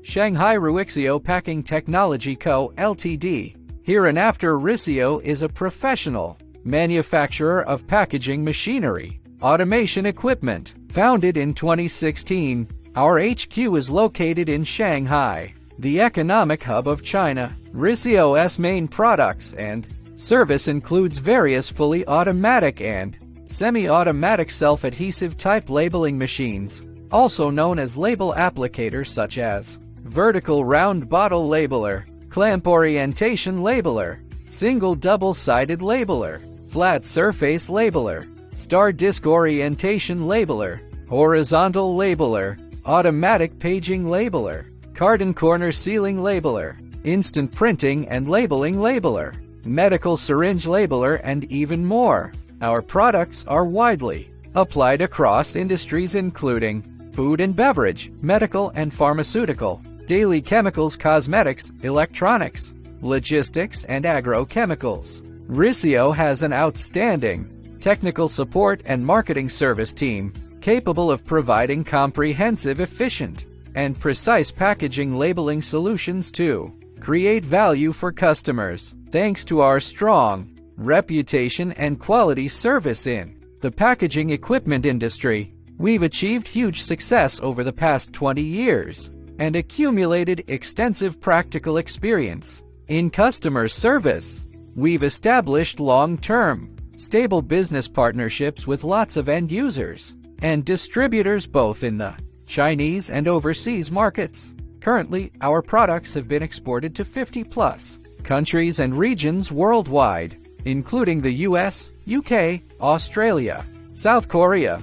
Shanghai Ruixiao Packing Technology Co., Ltd. Hereinafter RICIO is a professional manufacturer of packaging machinery, automation equipment. Founded in 2016, our HQ is located in Shanghai, the economic hub of China. RICIO's main products and service includes various fully automatic and semi-automatic self-adhesive type labeling machines, also known as label applicators, such as vertical round bottle labeler, clamp orientation labeler, single double-sided labeler, flat surface labeler, star disc orientation labeler, horizontal labeler, automatic paging labeler, carton corner sealing labeler, instant printing and labeling labeler, medical syringe labeler, and even more. Our products are widely applied across industries including food and beverage, medical and pharmaceutical, daily chemicals, cosmetics, electronics, logistics, and agrochemicals. RICIO has an outstanding technical support and marketing service team capable of providing comprehensive, efficient, and precise packaging labeling solutions to create value for customers. Thanks to our strong reputation and quality service in the packaging equipment industry, we've achieved huge success over the past 20 years and accumulated extensive practical experience in customer service. We've established long-term, stable business partnerships with lots of end users and distributors both in the Chinese and overseas markets. Currently, our products have been exported to 50+ countries and regions worldwide, including the US, UK, Australia, South Korea,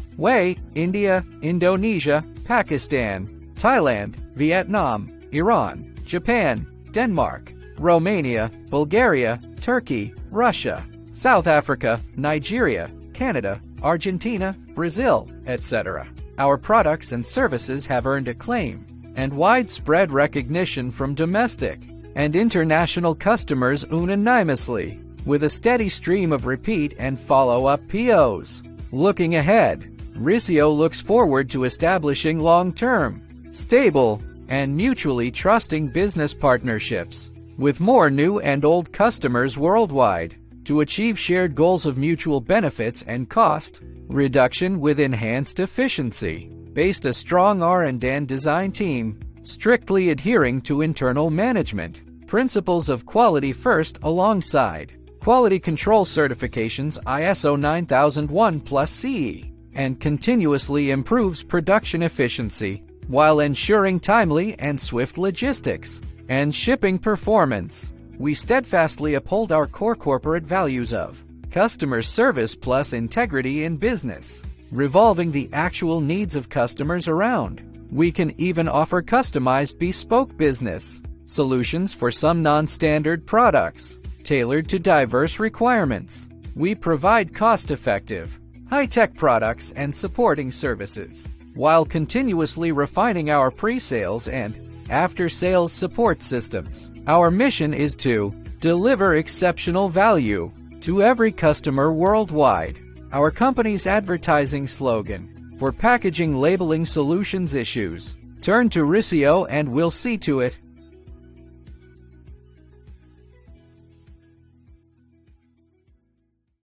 India, Indonesia, Pakistan, Thailand, Vietnam, Iran, Japan, Denmark, Romania, Bulgaria, Turkey, Russia, South Africa, Nigeria, Canada, Argentina, Brazil, etc. Our products and services have earned acclaim and widespread recognition from domestic and international customers unanimously, with a steady stream of repeat and follow-up POs. Looking ahead, RICIO looks forward to establishing long-term, stable, and mutually trusting business partnerships with more new and old customers worldwide to achieve shared goals of mutual benefits and cost reduction with enhanced efficiency. Based a strong R&D design team, strictly adhering to internal management principles of quality first alongside quality control certifications ISO 9001+ CE, and continuously improves production efficiency while ensuring timely and swift logistics and shipping performance. We steadfastly uphold our core corporate values of customer service plus integrity in business, revolving the actual needs of customers around. We can even offer customized bespoke business solutions for some non-standard products, tailored to diverse requirements. We provide cost-effective, high-tech products and supporting services, while continuously refining our pre-sales and after-sales support systems. Our mission is to deliver exceptional value to every customer worldwide. Our company's advertising slogan for packaging labeling solutions issues: turn to RICIO and we'll see to it.